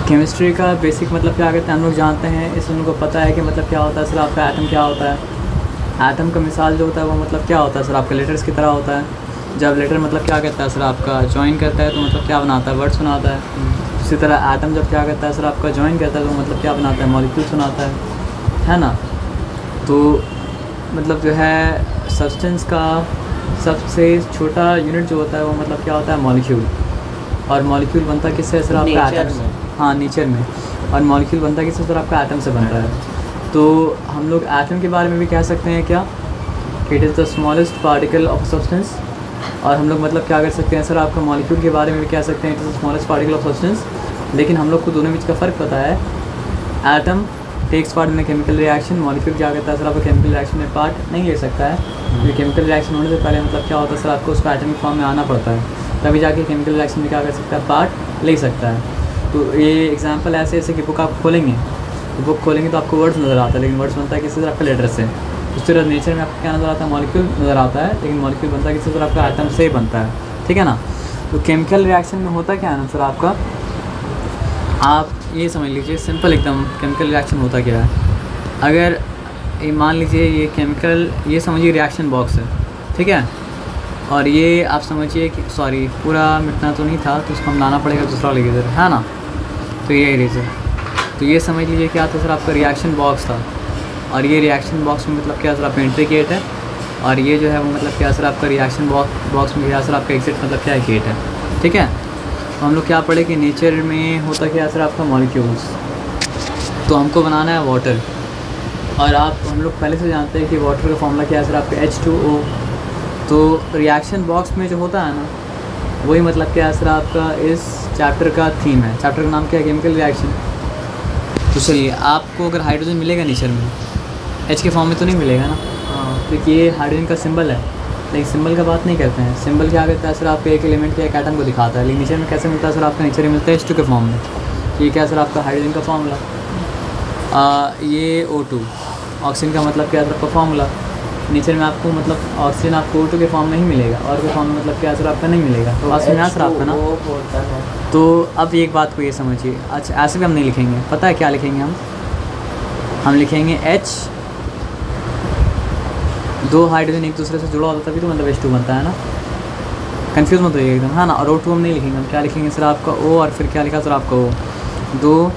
Chemistry का basic मतलब क्या कहते हैं हम लोग जानते हैं, इसमें उनको पता है कि मतलब क्या होता है सर आपका एटम क्या होता है। एटम का मिसाल जो होता है वो मतलब क्या होता है सर आपका लेटर्स की तरह होता है। जब लेटर मतलब क्या कहता है सर आपका ज्वाइन करता है तो मतलब क्या बनाता है, वर्ड्स बनाता है। इसी तरह एटम जब क्या कहता है सर आपका ज्वाइन करता है तो मतलब क्या बनाता है, मॉलिक्यूल्स बनाता है ना। तो मतलब जो है सब्सटेंस का सबसे छोटा यूनिट जो होता है वो मतलब क्या होता है, मॉलिक्यूल। और मॉलिक्यूल बनता किससे सर आपका एटम से। हाँ, नेचर में। और मॉलिक्यूल बनता किससे सर आपका एटम से बनता है। तो हम लोग एटम के बारे में भी कह सकते हैं क्या, it is the smallest particle of substance. और हम लोग मतलब क्या कर सकते हैं सर आपका मॉलिक्यूल के बारे में भी कह सकते हैं it is the smallest particle of substance. लेकिन हम लोग को दोनों बीच का फ़र्क पता है। Atom takes part in chemical reaction, molecule क्या कहता है सर आपका केमिकल रिएक्शन में पार्ट नहीं ले सकता है। ये केमिकल रिएक्शन होने से पहले मतलब क्या होता है सर आपको उसको एटमिक फॉर्म में आना पड़ता है, तभी जाके केमिकल रिएक्शन में क्या कर सकता है, पार्ट ले सकता है। तो ये एग्जांपल ऐसे ऐसे कि बुक आप खोलेंगे तो बुक खोलेंगे तो आपको वर्ड्स नज़र आता है, लेकिन वर्ड्स बनता है किसी तरह आपका लेटर से। उस तरह नेचर में आपको क्या नज़र आता है, मॉलिक्यूल नज़र आता है, लेकिन मॉलिक्यूल बनता है किसी तरह आपका एटम से बनता है, ठीक है ना। तो केमिकल रिएक्शन में होता क्या है ना सर आपका, आप ये समझ लीजिए सिंपल एकदम केमिकल रिएक्शन होता क्या है। अगर ये मान लीजिए ये केमिकल, ये समझिए रिएक्शन बॉक्स है, ठीक है। और ये आप समझिए कि सॉरी पूरा मिटना तो नहीं था तो उसको हम लाना पड़ेगा दूसरा लेकर, है ना। तो ये इरेजर, तो ये समझ लीजिए क्या था सर आपका रिएक्शन बॉक्स था। और ये रिएक्शन बॉक्स में मतलब क्या सर आपका एंट्री गेट है, और ये जो है वो मतलब क्या सर आपका रिएक्शन बॉक्स में क्या सर आपका एग्जिट मतलब क्या है, गेट है, ठीक है। तो हम लोग क्या पढ़े कि नेचर में होता क्या सर आपका मॉलिक्यूल्स। तो हमको बनाना है वाटर, और हम लोग पहले से जानते हैं कि वाटर का फॉर्मूला क्या है सर आपका H2O। तो रिएक्शन बॉक्स में जो होता है ना वही मतलब क्या है सर आपका इस चैप्टर का थीम है। चैप्टर का नाम क्या है, केमिकल रिएक्शन। तो चलिए आपको अगर हाइड्रोजन मिलेगा नेचर में, H के फॉर्म में तो नहीं मिलेगा ना, क्योंकि ये हाइड्रोजन का सिंबल है। लेकिन सिंबल का बात नहीं करते हैं, सिंबल क्या करता है सर आपके एक एलिमेंट के एक एटम को दिखाता है। लेकिन नेचर में कैसे मिलता है सर आपका, नेचर में मिलता है H2 के फॉर्म में। ये क्या सर आपका हाइड्रोजन का फॉर्मूला, ये O2 ऑक्सीजन का मतलब क्या सर आपका फॉर्मूला। नेचर में आपको मतलब ऑक्सीजन आपको O2 के फॉर्म में ही मिलेगा, और के फॉर्म में मतलब क्या सर आपका नहीं मिलेगा। तो बात समझ सर आपका ना। तो अब एक बात को ये समझिए, अच्छा ऐसे भी हम नहीं लिखेंगे, पता है क्या लिखेंगे हम लिखेंगे H, दो हाइड्रोजन एक दूसरे से जुड़ा होता तभी तो मतलब H2 बनता है ना, कंफ्यूज मत होइए एकदम, हाँ ना। और O2 हम नहीं लिखेंगे, हम क्या लिखेंगे सर आपका O, और फिर क्या लिखा सर आपका O, दो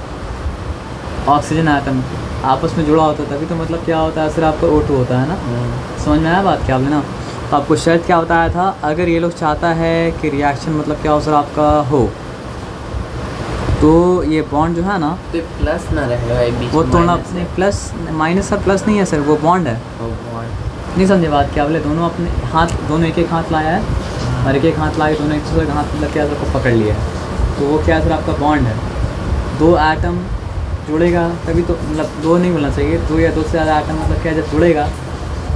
ऑक्सीजन आटम आपस में जुड़ा होता है तभी तो मतलब क्या होता है सर आपका O2 होता है ना। समझ में आया बात क्या आपने ना। तो आपको शर्त क्या बताया था, अगर ये लोग चाहता है कि रिएक्शन मतलब क्या हो सर आपका हो, तो ये बॉन्ड जो है ना तो प्लस ना रहेगा वो तोड़ना, नहीं प्लस माइनस सर, प्लस नहीं है सर, वो बॉन्ड है। नहीं समझे बात क्या बोले, दोनों अपने हाथ, दोनों एक एक हाथ लाया है और एक एक हाथ लाए, दोनों एक दूसरे का हाथ मतलब क्या सर को पकड़ लिया है। तो वो क्या सर आपका बॉन्ड है। दो एटम जुड़ेगा तभी तो, मतलब दो नहीं बोलना चाहिए, दो या दो से ज़्यादा एटम मतलब क्या जब जुड़ेगा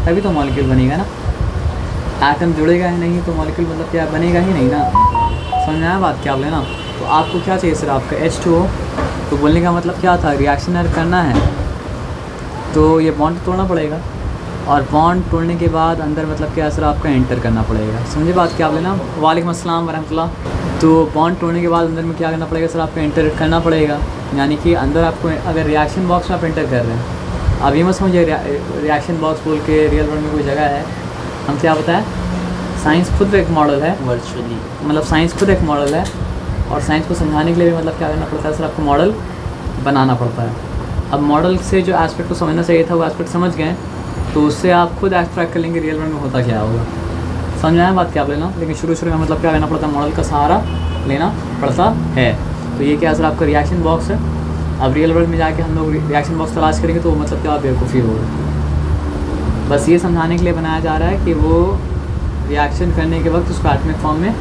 तभी तो मॉलिक्यूल बनेगा ना। एटम जुड़ेगा ही नहीं तो मॉलिक्यूल मतलब क्या बनेगा ही नहीं ना। समझ में आया बात क्या बोले ना। तो आपको क्या चाहिए सर आपका H2O। तो बोलने का मतलब क्या था, रिएक्शन अगर करना है तो ये बॉन्ड तोड़ना पड़ेगा, और बॉन्ड तोड़ने के बाद अंदर मतलब क्या सर आपका एंटर करना पड़ेगा। समझे बात क्या बोले ना। वालेकुम अस्सलाम वरहमतुल्लाह। तो बॉन्ड तोड़ने के बाद अंदर में क्या करना पड़ेगा सर आपको एंटर करना पड़ेगा, यानी कि अंदर आपको अगर रिएक्शन बॉक्स में आप एंटर कर रहे हैं, अब ये मत समझिए रिएक्शन बॉक्स बोल के रियल वर्ल्ड में कोई जगह है। हम क्या बताएं, साइंस खुद एक मॉडल है वर्चुअली, मतलब साइंस खुद एक मॉडल है, और साइंस को समझाने के लिए भी मतलब क्या करना पड़ता है सर आपको मॉडल बनाना पड़ता है। अब मॉडल से जो एस्पेक्ट को समझना चाहिए था वो एस्पेक्ट समझ गए, तो उससे आप खुद एक्सट्रैक्ट कर लेंगे रियल वर्ल्ड में होता क्या होगा। समझ आया बात क्या आप लेना। लेकिन शुरू में मतलब क्या करना पड़ता है, मॉडल का सहारा लेना पड़ता है। तो ये क्या सर आपका रिएक्शन बॉक्स है। अब रियल वर्ल्ड में जाके हम लोग रिएक्शन बॉक्स तलाश करेंगे तो मतलब क्या बेवकूफ़ी होगा। बस ये समझाने के लिए बनाया जा रहा है कि वो रिएक्शन करने के वक्त उसको एटमिक फॉर्म में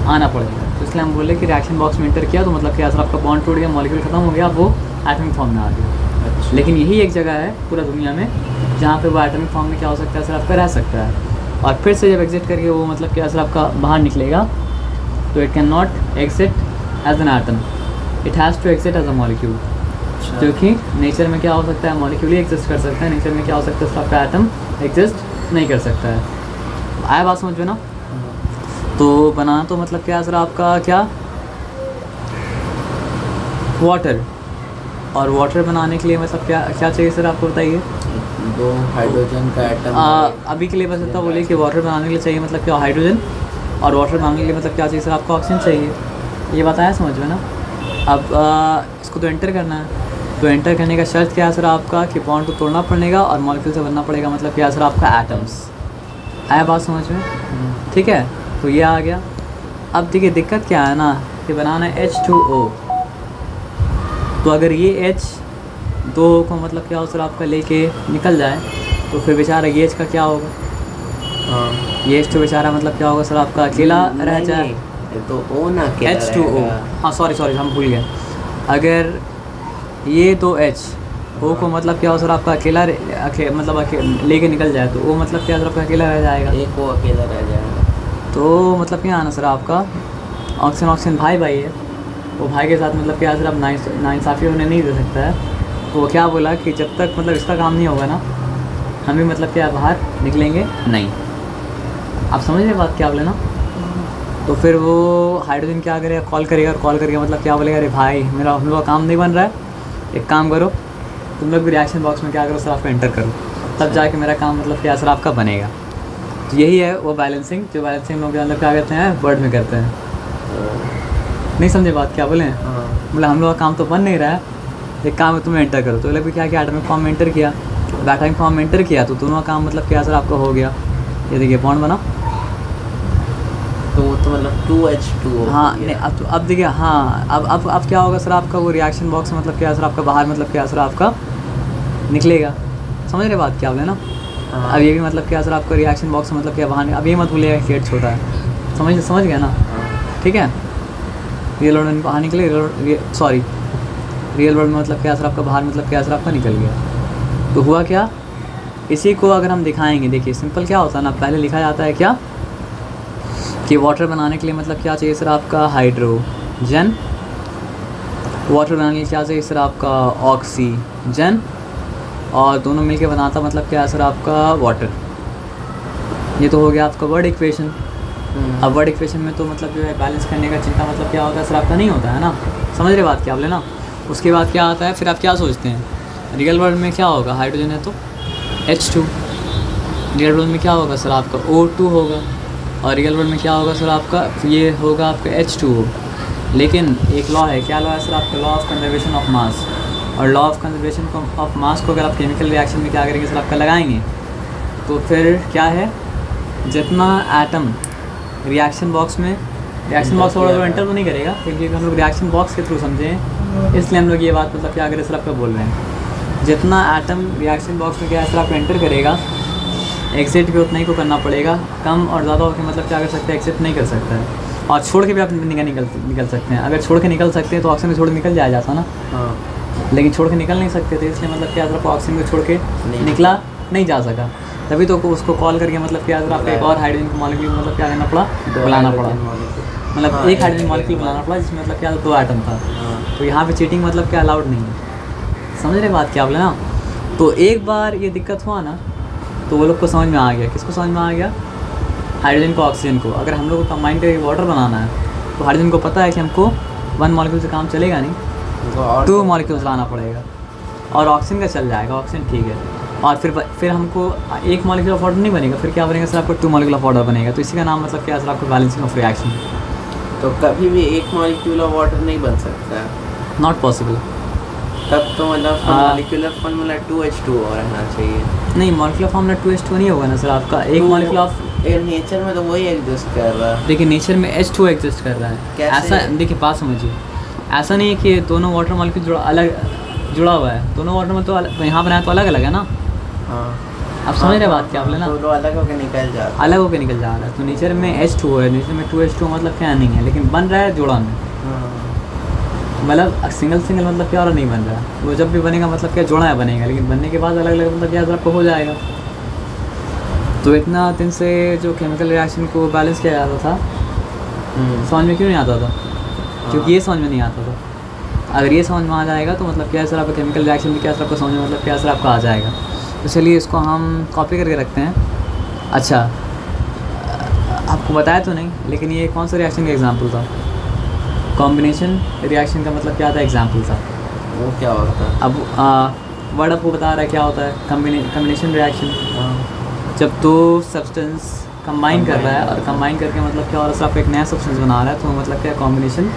आना पड़ेगा। तो इसलिए हम बोले कि रिएक्शन बॉक्स में एंटर किया तो मतलब क्या सर आपका बॉन्ड टूट गया, मॉलिक्यूल खत्म हो गया, वो एटमिक फॉर्म में आ गया। अच्छा। लेकिन यही एक जगह है पूरा दुनिया में जहाँ पे वो एटमिक फॉर्म में क्या हो सकता है सर आपका रह सकता है, और फिर से जब एग्जिट करके वो मतलब क्या सर आपका बाहर निकलेगा तो it can not exit as an atom, it has to exit as a molecule. क्योंकि नेचर में क्या हो सकता है, मॉलिक्यूल ही एग्जिस्ट कर सकता है, नेचर में क्या हो सकता है सर आपका एटम एग्जिस्ट नहीं कर सकता है। आया बात समझ में ना। तो बनाना तो मतलब क्या सर आपका क्या वाटर। और वाटर बनाने के लिए मतलब क्या क्या चाहिए सर आपको बताइए। 2 हाइड्रोजन का एटम। अभी के लिए बस इतना बोलिए कि वाटर बनाने के लिए चाहिए मतलब क्या हाइड्रोजन, और वाटर बनाने के लिए मतलब क्या चाहिए सर आपको ऑक्सीजन चाहिए। ये बताया समझ में ना। अब इसको तो एंटर करना है, तो एंटर करने का शर्त क्या है सर आपका कि बॉन्ड को तोड़ना पड़ेगा और मॉलिक्यूल से बनना पड़ेगा मतलब क्या है सर आपका एटम्स। आया बात समझ में? ठीक है, तो ये आ गया। अब देखिए दिक्कत क्या है ना कि बनाना है H2O, तो अगर ये H2O को मतलब क्या हो सर आपका लेके निकल जाए तो फिर बेचारा ये H का क्या होगा। ये H2 बेचारा मतलब क्या होगा सर आपका अकेला रह जाए। तो O ना क्या H2O, हाँ सॉरी हम भूल गए। अगर ये तो O को मतलब क्या हो सर आपका अकेला लेके निकल जाए तो O मतलब क्या सर आपका अकेला रह जाएगा। एक O अकेला रह जाएगा। तो मतलब क्या आना सर आपका ऑक्सीजन भाई है, वो भाई के साथ मतलब क्या सर आप नाइंसाफ़ी होने नहीं दे सकता है। तो वो क्या बोला कि जब तक मतलब इसका काम नहीं होगा ना हम भी मतलब क्या बाहर निकलेंगे नहीं। आप समझ रहे बात क्या बोले ना। तो फिर वो हाइड्रोजन क्या करेगा, कॉल करेगा, और कॉल करके मतलब क्या बोलेगा, अरे भाई मेरा हम लोग का काम नहीं बन रहा है, एक काम करो तुम लोग भी रिएक्शन बॉक्स में क्या करो सर आपका एंटर करो, तब जाके मेरा काम मतलब क्या सर आपका बनेगा। तो यही है वो बैलेंसिंग, जो बैलेंसिंग लोग मतलब क्या कहते हैं वर्ड में करते हैं। नहीं समझे बात क्या बोले। मतलब हम लोग का काम तो बन नहीं रहा है, एक काम है तुम्हें एंटर करो। तो भी क्या एटॉमिक फॉर्म में एंटर किया, एटॉमिक फॉर्म में एंटर किया तो दोनों का काम मतलब क्या सर आपका हो गया। ये देखिए बॉन्ड बना, तो वो तो मतलब 2H2O। हाँ नहीं अब देखिए, हाँ अब क्या होगा सर आपका वो रिएक्शन बॉक्स मतलब क्या सर आपका बाहर मतलब क्या सर आपका निकलेगा। समझ रहे बात क्या बोले ना। अब ये भी मतलब क्या सर आपका रिएक्शन बॉक्स मतलब क्या बाहर, अब ये मत भूलिएगा कि H छोटा है। समझ गया ना। ठीक है, रियल वर्ल्ड में बाहर निकले, रियल वर्ल्ड में मतलब क्या सर आपका बाहर मतलब क्या सर आपका निकल गया। तो हुआ क्या, इसी को अगर हम दिखाएंगे, देखिए सिंपल क्या होता है ना, पहले लिखा जाता है क्या कि वाटर बनाने के लिए मतलब क्या चाहिए सर आपका हाइड्रोजन, वाटर बनाने के लिए क्या चाहिए सर आपका ऑक्सीजन, और दोनों मिलके बनाता मतलब क्या सर आपका वाटर। ये तो हो गया आपका वर्ड इक्वेशन। अब वर्ड इक्वेशन में तो मतलब जो है बैलेंस करने का चिंता मतलब क्या होता है सर आपका नहीं होता है ना। समझ रहे बात क्या बोले ना। उसके बाद क्या आता है, फिर आप क्या सोचते हैं रियल वर्ल्ड में क्या होगा, हाइड्रोजन है तो H2, रियल वर्ल्ड में क्या होगा सर आपका O2 होगा, और रियल वर्ल्ड में क्या होगा सर आपका ये होगा आपका H2O। लेकिन एक लॉ है, क्या लॉ है सर आपका, law of conservation of mass. और law of conservation of mass को अगर आप केमिकल रिएक्शन में क्या करेंगे सर आपका लगाएंगे, तो फिर क्या है, जितना एटम रिएक्शन बॉक्स में, रिएक्शन बॉक्स और एंटर तो नहीं करेगा क्योंकि हम लोग रिएक्शन बॉक्स के थ्रू समझें, इसलिए हम लोग ये बात मतलब क्या करें सर आपका बोल रहे हैं। जितना एटम रिएक्शन बॉक्स में क्या है सर आपको एंटर करेगा, एग्जिट भी उतना ही को करना पड़ेगा। कम और ज़्यादा होकर मतलब क्या कर सकते हैं, एग्जिट नहीं कर सकता है, और छोड़ के भी आप निकल सकते हैं। अगर छोड़ के निकल सकते हैं तो ऑक्सीजन को छोड़ निकल जाया जाता ना। लेकिन छोड़ के निकल नहीं सकते थे, इसलिए मतलब क्या सर आपको ऑक्सीजन को छोड़ के निकला नहीं जा सका, तभी तो उसको कॉल करके मतलब क्या सर आपको एक और हाइड्रोजन मॉलिक्यूल मतलब क्या करना पड़ा, बुलाना पड़ा। मतलब एक हाइड्रोजन मॉलिक्यूल बनाना पड़ा जिसमें मतलब क्या 2 एटम था। तो यहाँ पे चीटिंग मतलब क्या अलाउड नहीं है। समझ रहे बात क्या बोले ना। तो एक बार ये दिक्कत हुआ ना तो वो लोग को समझ में आ गया। किसको समझ में आ गया, हाइड्रोजन को ऑक्सीजन को। अगर हम लोग को कंबाइन करके वाटर बनाना है तो हाइड्रोजन को पता है कि हमको 1 मॉलिक्यूल से काम चलेगा नहीं, 2 मॉलिक्यूल्स लाना पड़ेगा, और ऑक्सीजन का चल जाएगा, ऑक्सीजन ठीक है। और फिर हमको 1 मॉलिक्यूल ऑफ वाटर नहीं बनेगा, फिर क्या बनेगा सर आपको 2 मॉलिक्यूल ऑफ वाटर बनेगा। तो इसी का नाम मतलब क्या सर आपको बैलेंसिंग ऑफ रिएक्शन। तो कभी भी 1 मॉलिक्यूल ऑफ वाटर नहीं बन सकता है, नॉट पॉसिबल। तब तो मतलब मॉलिक्यूलर फॉर्मूला 2H2O रहना चाहिए। नहीं, मॉलिक्यूलर फॉर्मूला 2H2 नहीं होगा ना सर आपका। एक मॉलिक्यूल ऑफ नेचर में तो वही एग्जिस्ट कर रहा है। देखिए नेचर में H2 एग्जिस्ट कर रहा है। ऐसा देखिए बात समझिए, ऐसा नहीं है कि दोनों वाटर मॉलिक्यूल जुड़ा हुआ है। दोनों वाटर में तो यहाँ बनाया तो अलग अलग है ना। आप समझ रहे बात क्या बोले ना, तो अलग होकर निकल जा रहा है, अलग होकर निकल जा रहा है। तो नेचर में H2O है, नेचर में 2H2 मतलब क्या नहीं है, लेकिन बन रहा है जोड़ा में। मतलब सिंगल मतलब क्या और नहीं बन रहा है। वो जब भी बनेगा मतलब क्या जोड़ा है बनेगा, लेकिन बनने के बाद अलग अलग मतलब क्या आपको हो जाएगा। तो इतना दिन से जो केमिकल रिएक्शन को बैलेंस किया जाता था, समझ में क्यों नहीं आता था, क्योंकि ये समझ में नहीं आता था। अगर ये समझ में आ जाएगा तो मतलब क्या सर आपका केमिकल रिएक्शन में क्या सर आपको समझ में मतलब क्या सर आपका आ जाएगा। तो चलिए इसको हम कॉपी करके रखते हैं। अच्छा, आपको बताया तो नहीं, लेकिन ये कौन सा रिएक्शन का एग्जांपल था, कॉम्बिनेशन रिएक्शन का मतलब क्या था, एग्जाम्पल था। वो क्या होता है? अब वर्ड आपको बता रहा है क्या होता है, कॉम्बिनेशन रिएक्शन। जब दो सब्सटेंस कंबाइन कर रहा है और कंबाइन करके मतलब क्या हो रहा है, आपको एक नया सब्सटेंस बना रहा है, तो मतलब क्या कॉम्बिनेशन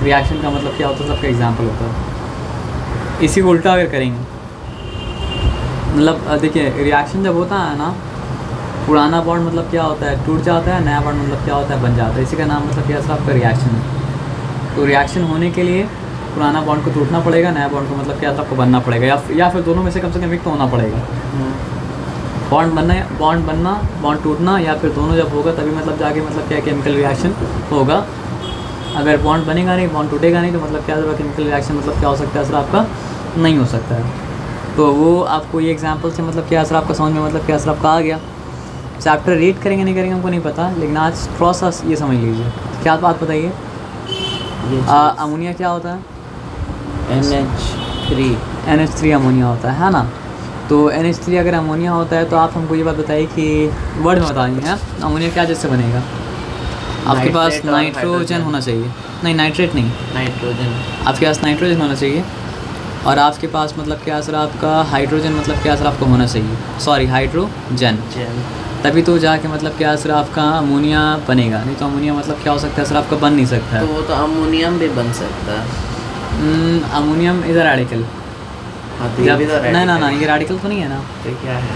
रिएक्शन का मतलब क्या होता है, सबका एग्जाम्पल होता है। इसी को उल्टा अगर करेंगे, मतलब देखिए रिएक्शन जब होता है ना, पुराना बॉन्ड मतलब क्या होता है, टूट जाता है, नया बॉन्ड मतलब क्या होता है, बन जाता है। इसी का नाम मतलब क्या है, आपका रिएक्शन है। तो रिएक्शन होने के लिए पुराना बॉन्ड को टूटना पड़ेगा, नया बॉन्ड को मतलब क्या है, आपको बनना पड़ेगा, या फिर दोनों में से कम एक तो होना पड़ेगा। बॉन्ड बनना, बॉन्ड टूटना, या फिर दोनों जब होगा तभी मतलब जाके मतलब क्या केमिकल रिएक्शन होगा। अगर बॉन्ड बनेगा नहीं, बॉन्ड टूटेगा नहीं, तो मतलब क्या होगा, केमिकल रिएक्शन मतलब क्या हो सकता है, असर आपका नहीं हो सकता है। तो वो आपको ये एग्जांपल से मतलब क्या असर आपका समझ में मतलब क्या असर आपका आ गया। चैप्टर रीड करेंगे नहीं करेंगे हमको नहीं पता, लेकिन आज थोड़ा सा ये समझ लीजिए। क्या बात बताइए, अमोनिया क्या होता है, NH3 अमोनिया होता है ना। तो NH3 अगर अमोनिया होता है तो आप हमको ये बात बताइए कि वर्ड में बताएंगे हैं अमोनिया क्या जैसे बनेगा। आपके पास नाइट्रोजन होना चाहिए, नहीं नाइट्रेट नहीं, नाइट्रोजन, आपके पास नाइट्रोजन होना चाहिए, और आपके पास मतलब क्या सर आपका हाइड्रोजन मतलब क्या सर आपको होना चाहिए, सॉरी हाइड्रोजन, तभी तो जाके मतलब क्या सर आपका अमोनिया बनेगा। नहीं तो अमोनिया मतलब क्या हो सकता है सर आपका बन नहीं सकता है। तो वो तो अमोनियम भी बन सकता है। Ammonium is a radical. नहीं ना ये रेडिकल तो नहीं है ना। तो क्या है?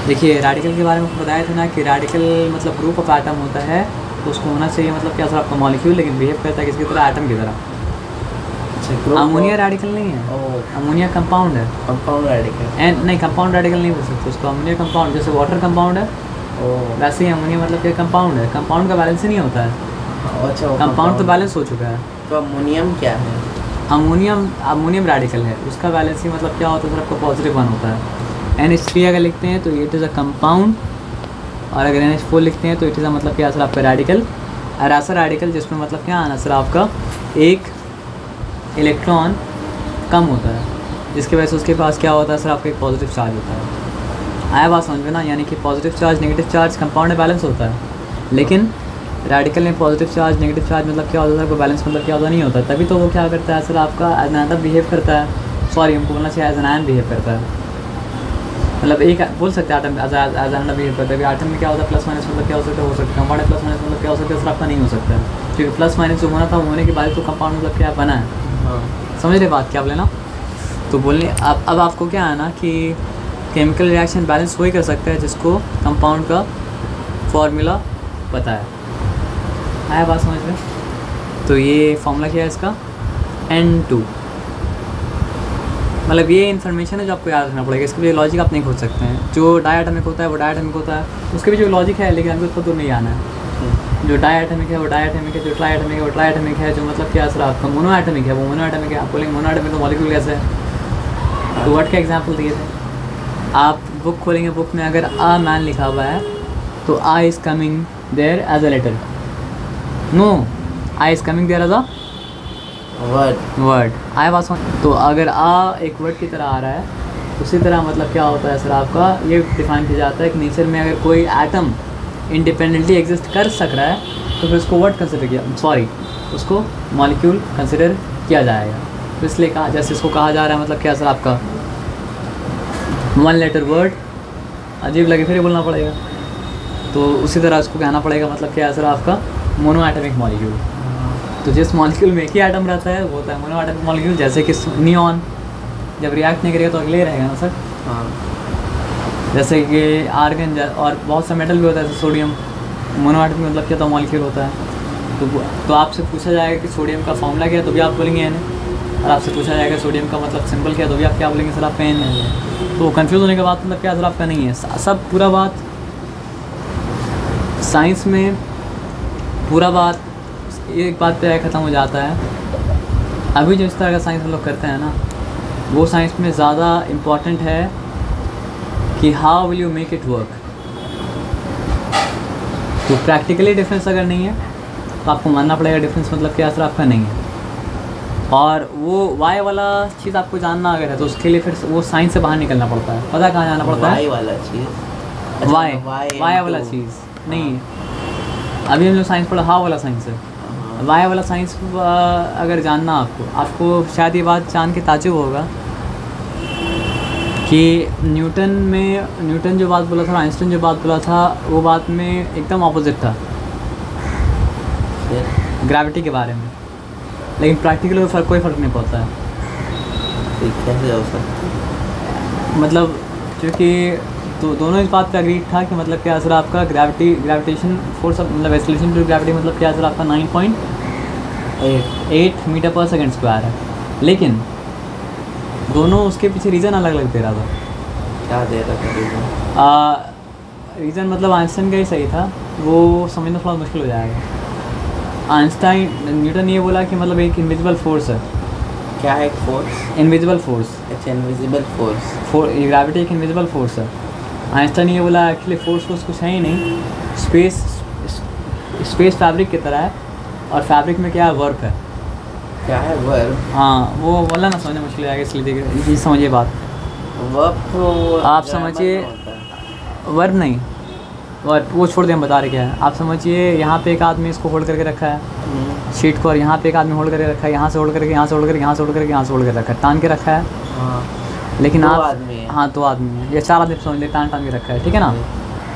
देखिए रेडिकल के बारे में बताया था ना कि रेडिकल मतलब ग्रुप ऑफ एटम होता है, तो उसको होना चाहिए मतलब क्या सर आपका मॉलिक्यूल, लेकिन बिहेव करता है किसकी तरह, एटम की तरह। अमोनिया रेडिकल नहीं है, अमोनिया कंपाउंड है, कंपाउंड रेडिकल। एंड नहीं कंपाउंड रेडिकल नहीं बोल सकते उसको, अमोनिया कंपाउंड, जैसे वाटर कंपाउंड है वैसे ही अमोनिया मतलब क्या कंपाउंड है। कंपाउंड का बैलेंस ही नहीं होता है। अच्छा, कंपाउंड तो बैलेंस हो चुका है। तो अमोनियम क्या है? अमोनियम रेडिकल है, उसका बैलेंस ही मतलब क्या होता है सर आपका पॉजिटिव वन होता है। NH3 अगर लिखते हैं तो इट इज़ अ कंपाउंड, और अगर NH4 लिखते हैं तो इट इज़ अ मतलब क्या सर आपका रेडिकल, और ऐसा रेडिकल जिसमें मतलब क्या आना सर आपका एक इलेक्ट्रॉन कम होता है, जिसकी वजह से उसके पास क्या होता है सर आपका एक पॉजिटिव चार्ज होता है। आया बात समझ में ना, यानी कि positive charge negative charge compound में बैलेंस होता है, लेकिन रेडिकल में पॉजिटिव चार्ज नेगेटिव चार्ज मतलब क्या होता है सर बैलेंस मतलब क्या होता नहीं होता। तभी तो वो क्या करता है सर आपका एज एन एटम बिहेव करता है, सॉरी हमको बोलना चाहिए एज एन आयन बिहेव करता है। मतलब एक बोल सकते हैं एटम एज एन बिहेव करता है। एटम में क्या होता है प्लस माइनस मतलब क्या हो सकता है, कंपाउंड प्लस माइनस मतलब क्या हो सकता है सर आपका नहीं हो सकता है, क्योंकि प्लस माइनस जो होना था होने के बाद तो कंपाउंड मतलब क्या बना है। समझ रहे बात क्या बोले ना। तो बोलने अब आपको क्या है ना कि केमिकल रिएक्शन बैलेंस वही कर सकता है जिसको कंपाउंड का फॉर्मूला पता है। आया बात समझ में। तो ये फॉर्मूला क्या है इसका, N2। मतलब ये इन्फॉर्मेशन है जो आपको याद रखना पड़ेगा, इसके लिए लॉजिक आप नहीं खोज सकते हैं। जो डायटमिक होता है वो डायटमिक होता है, उसके भी जो लॉजिक है, लेकिन हमको उसको तो नहीं आना है। जो डायटमिक है वो डायटमिक है, जो ट्राइटमिक है वो ट्राइटमिक है, जो मतलब क्या सर आपका मोनोएटमिक है वो मोनोएटमिक है। आप बोलेंगे मोनोएटमिक तो मॉलिक्यूल कैसे है, तो वर्ड का एग्जाम्पल दिए थे। आप बुक खोलेंगे, बुक में अगर आ मैन लिखा हुआ है तो ah is coming there as a letter, no I is coming there as a word. आया बात समझ। तो अगर आ एक वर्ड की तरह आ रहा है, उसी तरह मतलब क्या होता है सर आपका ये डिफाइन किया जाता है कि नेचर में अगर कोई एटम इंडिपेंडेंटली एग्जिस्ट कर सक रहा है तो फिर उसको वर्ड कंसिडर किया, सॉरी उसको मॉलिक्यूल कंसिडर किया जाएगा। तो इसलिए कहा, जैसे इसको कहा जा रहा है मतलब क्या सर आपका वन लेटर वर्ड, अजीब लगे फिर बोलना पड़ेगा, तो उसी तरह उसको कहना पड़ेगा मतलब क्या सर आपका मोनो एटमिक मॉलिक्यूल। तो जिस मॉलिक्यूल में एक ही एटम रहता है वो होता है मोनो एटमिक मॉलिक्यूल। जैसे कि नियॉन जब रिएक्ट नहीं करेगा तो अगले रहेगा ना सर। जैसे कि आर्गन और बहुत सा मेटल भी होता है, जैसे सोडियम, मोनो एटमिक मतलब क्या तो मॉलिक्यूल होता है। तो आपसे पूछा जाएगा कि सोडियम का फॉर्मूला क्या है तो भी आप बोलेंगे N, और आपसे पूछा जाएगा सोडियम का मतलब सिंपल क्या है तो भी आप क्या बोलेंगे सर आपका N है। तो कंफ्यूज होने के बाद मतलब क्या सर आपका नहीं है, सब पूरा बात साइंस में पूरा बात एक बात पे ख़त्म हो जाता है। अभी जो इस तरह का साइंस हम लोग करते हैं ना, वो साइंस में ज़्यादा इम्पॉर्टेंट है कि how will you make it work. तो प्रैक्टिकली डिफरेंस अगर नहीं है तो आपको मानना पड़ेगा डिफरेंस मतलब क्या सर आपका नहीं है। और वो वाई वाला चीज़ आपको जानना अगर है तो उसके लिए फिर वो साइंस से बाहर निकलना पड़ता है। पता कहाँ जाना पड़ता है, वाई वाला चीज़, वाई वाला चीज़ नहीं। अभी हम लोग साइंस पढ़ा हाँ वाला साइंस है, वाई वाला साइंस अगर जानना आपको शायद ये बात जान के ताज्जुब होगा कि न्यूटन जो बात बोला था, आइंस्टाइन जो बात बोला था, वो बात में एकदम ऑपोजिट था ग्रेविटी के बारे में। लेकिन प्रैक्टिकली कोई फ़र्क नहीं पड़ता है। कैसे हो सकता? मतलब क्योंकि तो दोनों इस बात पे एग्री था कि मतलब क्या असर आपका ग्रेविटेशन फोर्स मतलब एक्सेलरेशन टू ग्रेविटी मतलब क्या असर आपका 9.8 मीटर पर सेकंड स्क्वायर है। लेकिन दोनों उसके पीछे रीज़न अलग अलग दे रहा था। क्या दे रहा था रीज़न? रीज़न मतलब आइंस्टाइन का ही सही था, वो समझना थोड़ा मुश्किल हो जाएगा। न्यूटन ये बोला कि मतलब एक इनविजिबल फोर्स है। क्या है एक फोर्स? Invisible force. अच्छा, इनविजिबल फोर्स। ग्रेविटी एक इनविजिबल फोर्स है। आइंस्टाइन ये बोला एक्चुअली फोर्स कुछ है ही नहीं, स्पेस फैब्रिक की तरह है, और फैब्रिक में क्या है, वर्क है। क्या है वर्क? हाँ, वो बोला ना समझना मुश्किल आएगा, इसलिए समझिए बात। वर्क तो आप समझिए, वर्ब नहीं, वर्ब वो छोड़ दें, हम बता रहे क्या है। आप समझिए यहाँ पे एक आदमी इसको होल्ड करके रखा है शीट को, और यहाँ पे एक आदमी होल्ड करके रखा है, यहाँ से होल्ड करके, यहाँ से होल्ड करके, यहाँ से होल्ड करके, यहाँ से होल्ड करके रखा है, टान के रखा है। लेकिन आप हाँ 2 आदमी है या 4 आदमी समझ ले, टान के रखा है, ठीक है ना।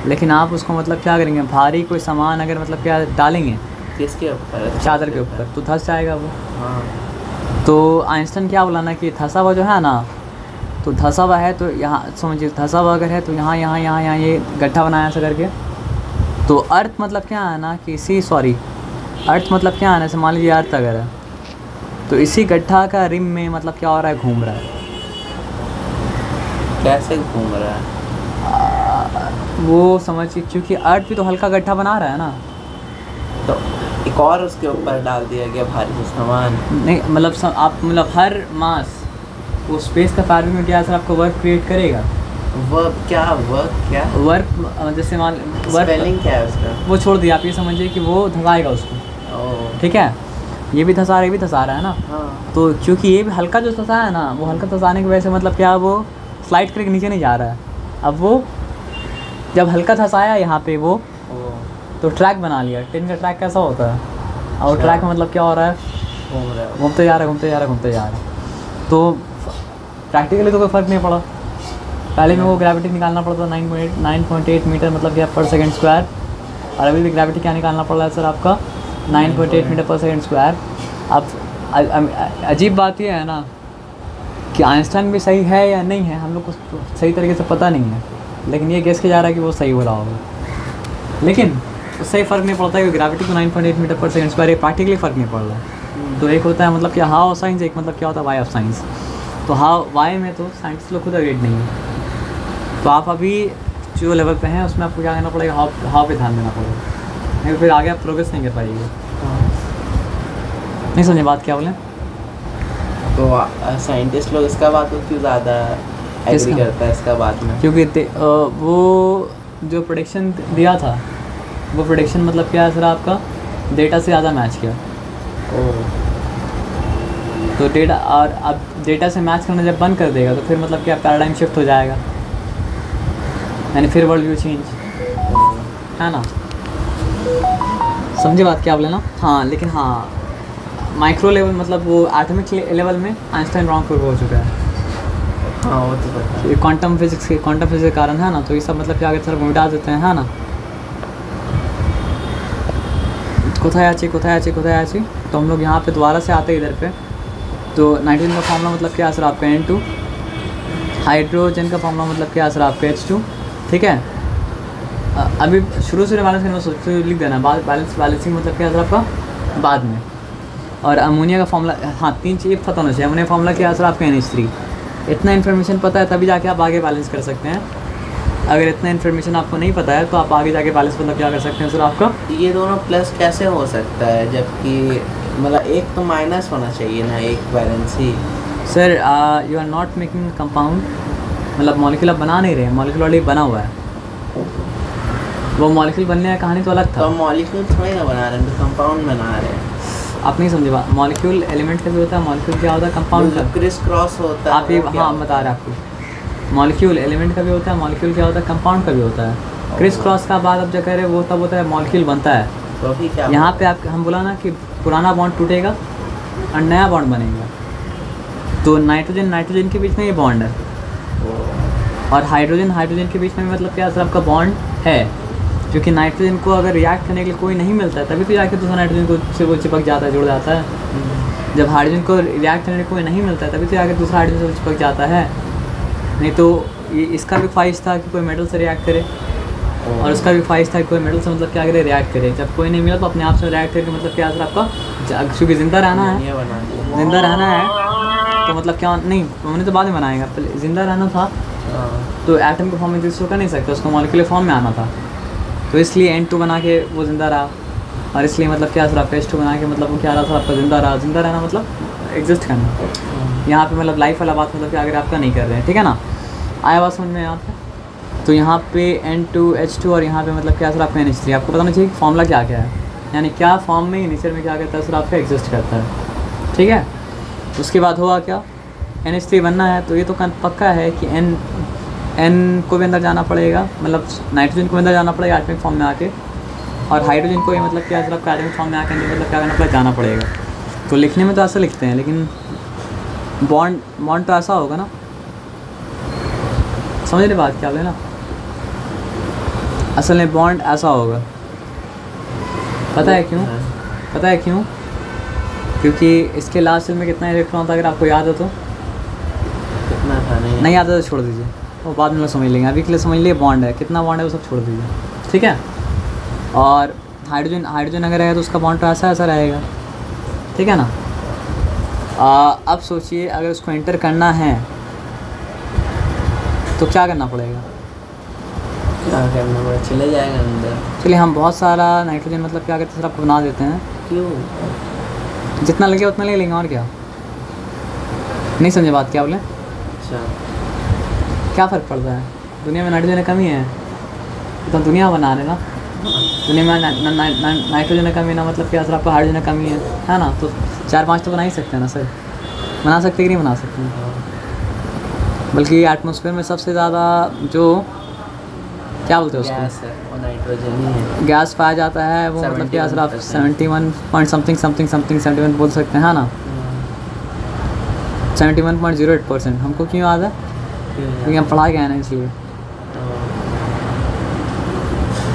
लेकिन आप उसको मतलब क्या करेंगे, भारी कोई सामान अगर मतलब क्या डालेंगे किसके ऊपर? चादर के ऊपर, तो धंस जाएगा वो। तो आइंस्टाइन क्या बोला ना कि धंसा हुआ जो है ना, तो धंसा हुआ है तो यहाँ समझिए, धंसा हुआ अगर है तो यहाँ यहाँ यहाँ यहाँ ये गड्ढा बनाया ऐसा करके। तो अर्थ मतलब क्या है ना कि अर्थ मतलब क्या है ना, जैसे मान लीजिए अर्थ अगर है तो इसी गड्ढा का रिम में मतलब क्या हो रहा है, घूम रहा है। कैसे घूम रहा है? वो समझिए, क्योंकि अर्थ भी तो हल्का गड्ढा बना रहा है ना, तो एक और उसके ऊपर डाल दिया गया भारी सामान। नहीं मतलब आप मतलब हर मास वो स्पेस का फैब्रिक में क्या सर आपको वर्क क्रिएट करेगा। वर्क क्या? वर्क जैसे मान स्पेलिंग क्या है उसका? वो छोड़ दिया, आप ये समझिए कि वो धंसाएगा उसको, ठीक है। ये भी धंसा रहा है, ये भी धंसा रहा है ना। तो क्योंकि ये भी हल्का जो धंसा है ना, वो हल्का धंसाने की वजह से मतलब क्या, वो स्लाइड करके नीचे नहीं जा रहा है। अब वो जब हल्का धंसाया यहाँ पे वो तो ट्रैक बना लिया। ट्रेन का ट्रैक कैसा होता है, और ट्रैक में मतलब क्या हो रहा है, घूमते जा रहा है। तो प्रैक्टिकली तो कोई फ़र्क नहीं पड़ा। पहले में वो ग्रेविटी निकालना पड़ता 9.8 मीटर मतलब क्या पर सेकंड स्क्वायर, और अभी भी ग्रेविटी क्या निकालना पड़ रहा है सर आपका 9.8 मीटर पर सेकंड स्क्वायर। अब अजीब बात ये है ना कि आइंस्टाइन भी सही है या नहीं है, हम लोग को सही तरीके से पता नहीं है, लेकिन ये गेस किया जा रहा है कि वो सही हो रहा होगा। लेकिन उससे फ़र्क नहीं पड़ता है कि ग्रेविटी को 9.8 मीटर पर सेकंड स्क्वायर, ये प्रैक्टिकली फ़र्क नहीं पड़ रहा है। तो एक होता है मतलब क्या हाउ ऑफ साइंस, एक मतलब क्या होता है वाई ऑफ साइंस। तो वाई में तो साइंटिस्ट लोग खुद अग्रीड नहीं है। तो आप अभी जो लेवल पे हैं उसमें आपको क्या करना पड़ेगा, हाउ पे ध्यान देना पड़ेगा, नहीं फिर आगे आप प्रोग्रेस नहीं कर पाइएगा। नहीं समझे बात क्या बोलें? तो साइंटिस्ट लोग इसका बात को क्यों ज़्यादा एग्री करता है इसका बात में? क्योंकि वो जो प्रेडिक्शन दिया था, वो प्रेडिक्शन मतलब क्या है सर आपका डेटा से ज़्यादा मैच किया। तो डेटा, और अब डेटा से मैच करना जब बंद कर देगा तो फिर मतलब क्या पैराडाइम शिफ्ट हो जाएगा, यानी फिर वर्ल्ड व्यू चेंज है ना। समझे बात क्या बोले ना। हाँ, लेकिन हाँ माइक्रो लेवल मतलब वो एटॉमिक लेवल में आइंस्टाइन रॉन्ग प्रूव हो चुका है। हाँ वो तो पता है, क्वांटम फिजिक्स के कारण है ना। तो ये सब मतलब क्या सर मिटा देते हैं, है ना। कोথায় आची तो हम लोग यहाँ पे दोबारा से आते हैं इधर पे। तो नाइट्रोजन का फॉर्मूला मतलब क्या सर आपका N2, हाइड्रोजन का फॉर्मूला मतलब क्या सर आपका H2, ठीक है। अभी शुरू से बैलेंस करना सोच लिख देना, बैलेंसिंग मतलब क्या सर आपका बाद में। और अमोनिया का फॉर्मूला, हाँ 3 चीज़ पता होना चाहिए। अमोनिया फॉर्मूला क्या सर आपका NH3। इतना इन्फॉर्मेशन पता है तभी जाके आप आगे बैलेंस कर सकते हैं। अगर इतना इन्फॉर्मेशन आपको नहीं पता है तो आप आगे जाके बैलेंस मतलब क्या कर सकते हैं सर आपका। ये दोनों प्लस कैसे हो सकता है, जबकि मतलब एक तो माइनस होना चाहिए ना, एक बैलेंस ही। Sir you are not making compound, मतलब मॉलिक्यूल आप बना नहीं रहे, मॉलिक्यूल ऑलरेडी बना हुआ है। वो मॉलिक्यूल बनने का कहानी तो अलग था। तो मॉलिक्यूल थोड़ी ना बना रहे हैं, तो कंपाउंड बना रहे हैं। आप नहीं समझे बात। मॉलिक्यूल एलिमेंट का भी होता है, मॉलिक्यूल क्या होता है कंपाउंड का, क्रिस क्रॉस होता है। आप ये हाँ बता रहे आपको, मॉलिक्यूल एलिमेंट का भी होता है, मॉलिक्यूल क्या होता है कंपाउंड का भी होता है। क्रिस क्रॉस का बात अब जो कह रहे हैं वो तब होता है मॉलिक्यूल बनता है, तो अभी क्या यहाँ पे आप हम बोला ना कि पुराना बॉन्ड टूटेगा और नया बॉन्ड बनेगा। तो नाइट्रोजन नाइट्रोजन के बीच में ये बॉन्ड है, और हाइड्रोजन हाइड्रोजन के बीच में मतलब क्या सर आपका बॉन्ड है, क्योंकि नाइट्रोजन को अगर रिएक्ट करने के लिए कोई नहीं मिलता है तभी तो जाके दूसरा नाइट्रोजन को से वो चिपक जाता है, जुड़ जाता है। जब हाइड्रोजन को रिएक्ट करने के लिए कोई नहीं मिलता है तभी तो जाके दूसरा हाइड्रोजन से चिपक जाता है। नहीं तो ये इसका भी ख्वाहिश था कि कोई मेटल से रिएक्ट करे, और उसका भी ख्वाहिश था कि कोई मेटल से मतलब क्या करे, रिएक्ट करे। जब कोई नहीं मिला तो अपने आप से रिएक्ट करके मतलब क्या सर आपका, क्योंकि ज़िंदा रहना है, ज़िंदा रहना है तो मतलब क्या नहीं, हमने तो बाद में बनाएगा, पहले ज़िंदा रहना था तो एटम के फॉर्म में एग्जिस्ट कर नहीं सकता, उसको मॉलिक्यूलर फॉर्म में आना था। तो इसलिए N2 बना के वो ज़िंदा रहा, और इसलिए मतलब क्या सर आपका H2 बना के मतलब वो क्या रहा था आपका, ज़िंदा रहा। ज़िंदा रहना मतलब एग्जिस्ट करना। यहाँ पे मतलब लाइफ वाला बात मतलब कि अगर आपका नहीं कर रहे हैं, ठीक है ना, आया बात समझ में यहाँ पे। तो यहाँ पे N2H2 और यहाँ पे मतलब क्या सर आपका NH3। आपको बताना चाहिए कि फॉर्मूला क्या क्या है, यानी क्या फॉर्म में नेचर में क्या करता है सर आपका, एग्जिस्ट करता है, ठीक है। उसके बाद हुआ क्या, NH3 बनना है तो ये तो पक्का है कि N को भी अंदर जाना पड़ेगा, मतलब नाइट्रोजन को अंदर जाना पड़ेगा एटमिक फॉर्म में आके, और हाइड्रोजन को भी मतलब क्या सर आपका एटमिक फॉर्म में आके मतलब क्या करना पड़ेगा, जाना पड़ेगा। तो लिखने में तो ऐसा लिखते हैं, लेकिन बॉन्ड तो ऐसा होगा ना, समझ रहे बात क्या बोले ना, असल में बॉन्ड ऐसा होगा। पता है क्यों? पता है क्यों? क्योंकि इसके लास्ट सेल में कितना इलेक्ट्रॉन था, अगर आपको याद हो तो? कितना था? नहीं याद है तो छोड़ दीजिए, वो बाद में समझ लेंगे। अभी के लिए समझ लिए बॉन्ड है, कितना बॉन्ड है वो सब छोड़ दीजिए, ठीक है। और हाइड्रोजन अगर रहेगा तो उसका बॉन्ड तो ऐसा ऐसा रहेगा, ठीक है ना। अब सोचिए अगर उसको एंटर करना है तो क्या करना पड़ेगा? क्या करना पड़ेगा? चले जाएगा अंदर। चलिए हम बहुत सारा नाइट्रोजन मतलब क्या करते हैं सर आपको बना देते हैं। क्यों? जितना लगे उतना ले लेंगे, और क्या। नहीं समझे बात क्या बोले? अच्छा, क्या फ़र्क पड़ता है? दुनिया में नाइट्रोजन की कमी है तो दुनिया बना रहे ना। दुनिया में नाइट्रोजन की कमी ना मतलब क्या सर आपको हाइड्रोजन की कमी है ना। तो 4-5 तो बना ही सकते हैं ना सर, बना सकते कि नहीं बना सकते हैं। बल्कि एटमॉस्फेयर में सबसे ज़्यादा जो क्या बोलते हैं उसको, गैस है और नाइट्रोजन ही है, गैस पाया जाता है वो मतलब क्या सर आप 71 पॉइंट समथिंग 71 बोल सकते हैं ना। 71.08%। हमको क्यों याद है? क्योंकि हम पढ़ा गए ना, इसलिए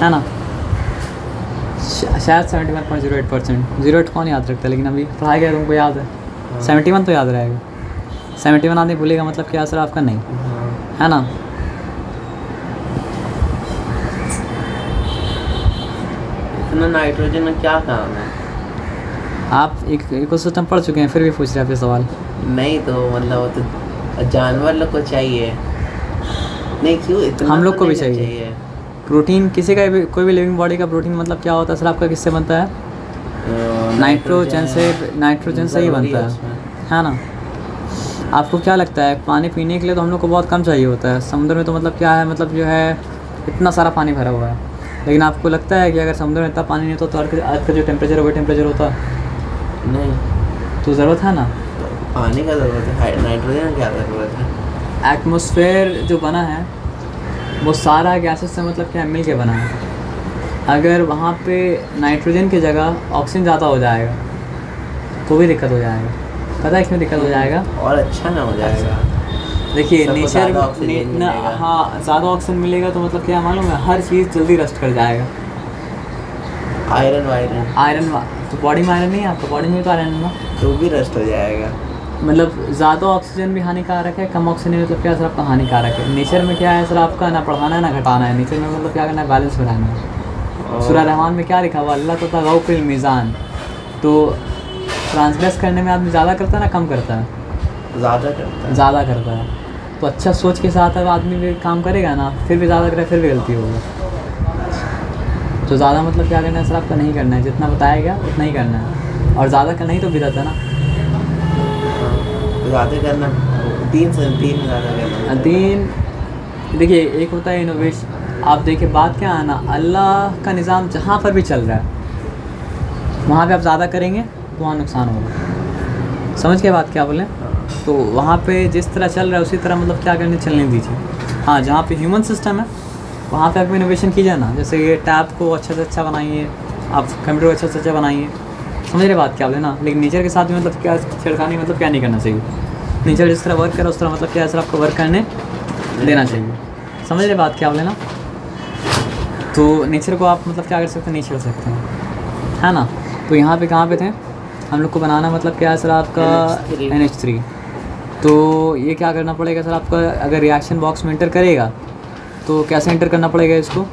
है ना। शायद 71.08%। 08 कौन याद रखता है, लेकिन अभी पढ़ा गया तुमको याद है। 71 तो याद रहेगा, 71 आदमी भूलेगा मतलब क्या सर आपका नहीं, है ना। इतना नाइट्रोजन में क्या काम है? आप एक इकोसिस्टम पढ़ चुके हैं फिर भी पूछ रहे हैं आपसे सवाल। नहीं तो मतलब वो तो जानवर लोग को चाहिए नहीं, क्यों इतना? हम लोग को भी चाहिए प्रोटीन। किसी का भी कोई भी लिविंग बॉडी का प्रोटीन मतलब क्या होता है सर आपका, किससे बनता है? नाइट्रोजन से ही बनता है ना। आपको क्या लगता है पानी पीने के लिए तो हम लोग को बहुत कम चाहिए होता है। समुद्र में तो मतलब क्या है, मतलब जो है इतना सारा पानी भरा हुआ है, लेकिन आपको लगता है कि अगर समुद्र में इतना पानी नहीं होता तो अर्थ का जो टेम्परेचर है वही टेम्परेचर होता नहीं, तो ज़रूरत है ना पानी का ज़रूरत है, नाइट्रोजन क्या ज़रूरत है? एटमॉस्फेयर जो बना है वो सारा गैसेस से मतलब क्या मिल के बना है। अगर वहाँ पे नाइट्रोजन की जगह ऑक्सीजन ज़्यादा हो जाएगा तो भी दिक्कत हो जाएगा। पता है क्यों दिक्कत हो जाएगा? और अच्छा ना हो जाएगा। देखिए सबको नेचर ज़्यादा ऑक्सीजन मिलेगा। हाँ ज़्यादा ऑक्सीजन मिलेगा तो मतलब क्या मालूम है, हर चीज़ जल्दी रस्ट कर जाएगा। आयरन तो बॉडी में आयरन नहीं है आपको, बॉडी में तो आयरन है ना, तो भी रस्ट हो जाएगा। मतलब ज़्यादा ऑक्सीजन भी हानिकारक है, कम ऑक्सीजन मतलब क्या सर आपका हानिकारक है। नेचर में क्या है सर आपका, ना बढ़ाना है ना घटाना है। नेचर में मतलब क्या करना है, बैलेंस बनाना है। सूरह रहमान में क्या लिखा हुआ, अल्लाह तो गौफिल मीज़ान। तो ट्रांसग्रेस करने में आदमी ज़्यादा करता है ना कम करता है? ज़्यादा करता है। तो अच्छा सोच के साथ अगर आदमी भी काम करेगा ना, फिर भी ज़्यादा करे फिर भी गलती होगी। तो ज़्यादा मतलब क्या करना है सर आपका, नहीं करना है। जितना बताया गया उतना ही करना है, और ज़्यादा करना ही तो बिदअत है ना। ज़्यादा करना 3 से 3 ज़्यादा करना। देखिए एक होता है इनोवेशन। आप देखिए बात क्या है ना, अल्लाह का निज़ाम जहाँ पर भी चल रहा है वहाँ पे आप ज़्यादा करेंगे तो वहाँ नुकसान होगा। समझ के बात क्या बोलें? तो वहाँ पे जिस तरह चल रहा है उसी तरह मतलब क्या करने चलने दीजिए। हाँ जहाँ पे ह्यूमन सिस्टम है वहाँ पे आप इनोवेशन कीजिए ना। जैसे ये टैप को अच्छा से अच्छा बनाइए, आप कंप्यूटर को अच्छा से अच्छा बनाइए, समझ रहे बात क्या बोले ना। लेकिन नेचर के साथ भी मतलब क्या छेड़खानी मतलब क्या नहीं करना चाहिए। नेचर जिस तरह वर्क करे उस तरह मतलब क्या है सर आपको वर्क करने देना चाहिए, समझ रहे बात क्या बोले ना। तो नेचर को आप मतलब क्या कर सकते हैं, नहीं छेड़ सकते हैं, है ना। तो यहाँ पे कहाँ पे थे हम लोग को बनाना मतलब क्या है सर आपका NH3। तो ये क्या करना पड़ेगा सर आपका, अगर रिएक्शन बॉक्स में एंटर करेगा तो कैसे एंटर करना पड़ेगा इसको,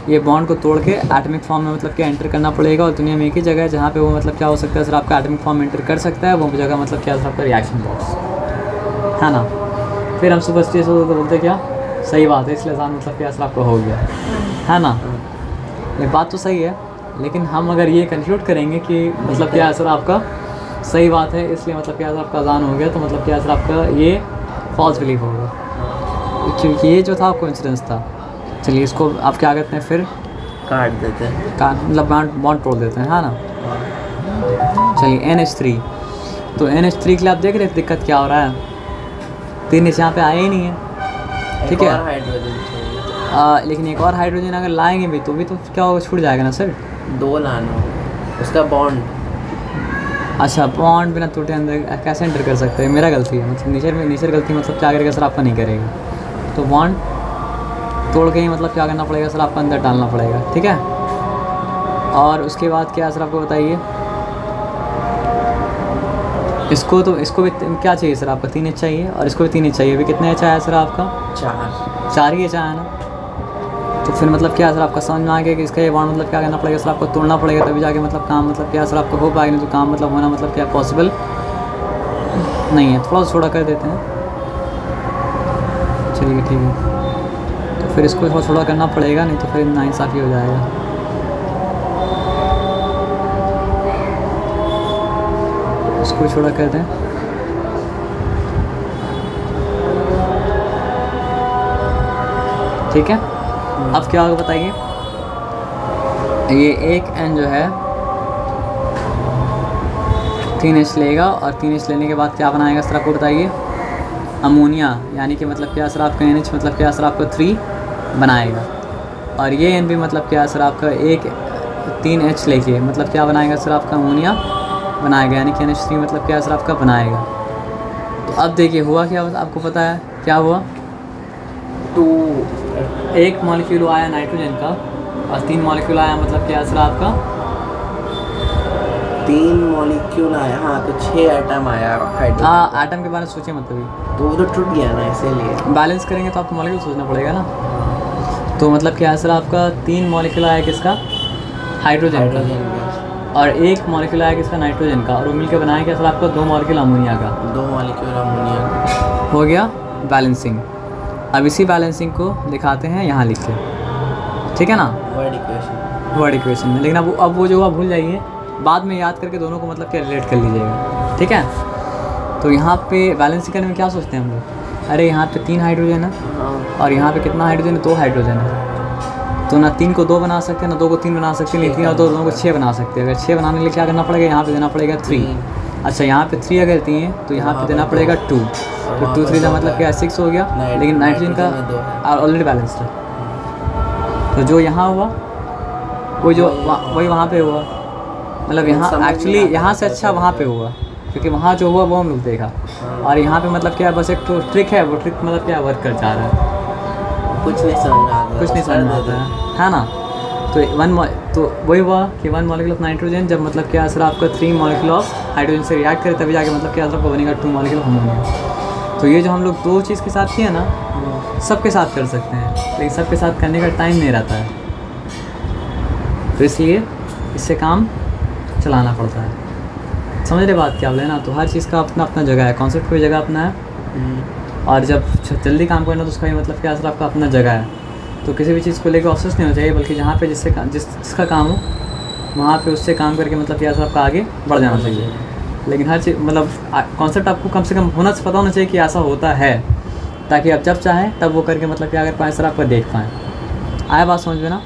ये बॉन्ड को तोड़ के एटॉमिक फॉर्म में मतलब क्या एंटर करना पड़ेगा। और दुनिया में एक ही जगह है जहाँ पे वो मतलब क्या हो सकता है सर आपका एटॉमिक फॉर्म में एंटर कर सकता है, वो जगह मतलब क्या सर आपका रिएक्शन बॉक्स, है ना। फिर हम सुपरस्टिशियस होते तो बोलते क्या सही बात है, इसलिए आसान मतलब क्या सर आपका हो गया, है ना। ये बात तो सही है, लेकिन हम अगर ये कंक्लूड करेंगे कि मतलब क्या सर आपका सही बात है इसलिए मतलब क्या सर आपका अजान हो गया, तो मतलब क्या सर आपका ये फॉल्स बिलीफ होगा, क्योंकि ये जो था कोइंसिडेंस था। चलिए इसको आप क्या करते हैं फिर काट देते हैं, मतलब बॉन्ड तोड़ देते हैं, है ना। चलिए NH3, तो NH3 के लिए आप देख रहे हैं दिक्कत क्या हो रहा है, 3 H यहाँ पे आया ही नहीं है, ठीक है। लेकिन एक और हाइड्रोजन अगर लाएंगे भी तो क्या होगा, छूट जाएगा ना सर। 2 लाना उसका बॉन्ड। अच्छा बॉन्ड बिना टूटे अंदर कैसे एंटर कर सकते हैं, मेरा गलती है मतलब नेचर गलती मतलब क्या करेगा सर आपका नहीं करेगा। तो बॉन्ड तोड़ के ही मतलब क्या करना पड़ेगा सर आपको अंदर डालना पड़ेगा, ठीक है। और उसके बाद क्या सर आपको बताइए, इसको भी क्या चाहिए सर आपका 3 H चाहिए, और इसको भी 3 H चाहिए। अभी कितने H आया सर आपका 4 ही H आया ना। तो फिर मतलब क्या सर आपका समझ में आ गया कि इसका ये बॉन्ड मतलब क्या करना पड़ेगा सर आपको तोड़ना पड़ेगा, तभी जाके मतलब काम मतलब क्या सर आपको हो पाएगा, नहीं तो काम मतलब होना मतलब क्या पॉसिबल नहीं है। थोड़ा सा छोड़ा कर देते हैं, चलिए ठीक है। तो फिर इसको थोड़ा छोड़ा करना पड़ेगा, नहीं तो फिर नाइंसाफ़ी हो जाएगा। इसको छोड़ा कर दें, ठीक है। अब क्या होगा बताइए, ये एक N जो है 3 H लेगा, और 3 H लेने के बाद क्या बनाएगा सर आपको बताइए, अमोनिया, यानी कि मतलब क्या सर आपका NH मतलब क्या सर आपका 3 बनाएगा। और ये N भी मतलब क्या सर आपका 3 H लेके मतलब क्या बनाएगा सर आपका अमोनिया बनाएगा, यानी कि NH3 मतलब क्या सर आपका बनाएगा। तो अब देखिए हुआ क्या, आपको पता है क्या हुआ, एक मॉलिक्यूल आया नाइट्रोजन का और 3 मॉलिक्यूल आया मतलब क्या सर आपका 3 मॉलिक्यूल आया, हाँ तो 6 एटम आया हाइड्रोजन। हाँ एटम के बारे में सोचे मत कभी, तो वो तो टूट गया ना, इसीलिए बैलेंस करेंगे तो आपको मॉलिक्यूल सोचना पड़ेगा ना। तो मतलब क्या है सर आपका 3 मॉलिक्यूल आया किसका, हाइड्रोजन का, और 1 मॉलिक्यूल आया किसका, नाइट्रोजन का, और वो मिलकर बनाया क्या सर आपका 2 मॉलिक्यूल अमोनिया का, 2 मॉलिक्यूल अमोनिया का हो गया बैलेंसिंग। अब इसी बैलेंसिंग को दिखाते हैं यहाँ लिख के, ठीक है ना, वर्ड इक्वेशन में। लेकिन अब वो जो हुआ भूल जाइए, बाद में याद करके दोनों को मतलब क्या रिलेट कर लीजिएगा, ठीक है। तो यहाँ पे बैलेंसिंग करने में क्या सोचते हैं हम लोग, अरे यहाँ पे 3 हाइड्रोजन है और यहाँ पे कितना हाइड्रोजन है, 2 हाइड्रोजन है। तो ना 3 को 2 बना सकते हैं, ना 2 को 3 बना सकते हैं, नहीं 3 और 2 दोनों को 6 बना सकते हैं। अगर 6 बनाने के लिए क्या करना पड़ेगा, यहाँ पे देना पड़ेगा 3। अच्छा यहाँ पे 3 अगर दिए तो यहाँ पे देना पड़ेगा 2, तो 2 3 का मतलब क्या 6 हो गया। लेकिन नाइट्रोजन का ऑलरेडी बैलेंस्ड है, तो जो यहाँ हुआ वही वहाँ पे हुआ, मतलब यहाँ एक्चुअली यहाँ से अच्छा वहाँ पे हुआ, क्योंकि वहाँ जो हुआ वो हम लोग देखा। और यहाँ पे मतलब क्या बस एक तो ट्रिक है, वो ट्रिक मतलब क्या वर्क कर जा रहा है, कुछ नहीं समझ में आता है ना। तो वही हुआ कि 1 मॉलिक्यूल ऑफ नाइट्रोजन जब मतलब क्या सर आपका 3 मॉलिक्यूल ऑफ हाइड्रोजन से रिएक्ट करे तभी जाके मतलब क्या सर आपको बनेगा 2 मॉलिक्यूल ऑफ अमोनिया। तो ये जो हम लोग 2 चीज़ के साथ किया ना, सबके साथ कर सकते हैं, लेकिन सबके साथ करने का टाइम नहीं रहता है, तो इसलिए इससे काम चलाना पड़ता है। समझ रहे बात क्या बोले ना। तो हर चीज़ का अपना अपना जगह है, कॉन्सेप्ट कोई जगह अपना है, और जब जल्दी काम करना तो उसका भी मतलब क्या सर आपका अपना जगह है। तो किसी भी चीज़ को लेकर ऑब्सेस नहीं होना चाहिए, बल्कि जहाँ पे जिसका काम हो वहाँ पे उससे काम करके मतलब क्या सर आपका आगे बढ़ जाना चाहिए। लेकिन हर चीज़ मतलब कॉन्सेप्ट आपको कम से कम पता होना चाहिए कि ऐसा होता है, ताकि आप जब चाहें तब वो करके मतलब क्या कर पाएँ सर आपका देख पाएँ। आया बात समझ में ना।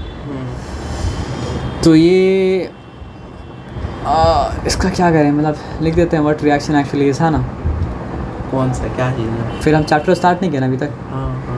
तो ये इसका क्या करें, मतलब लिख देते हैं व्हाट रिएक्शन एक्चुअली इज, है ना। कौन सा क्या चीज़ है, फिर हम चैप्टर स्टार्ट नहीं किया ना अभी तक। हाँ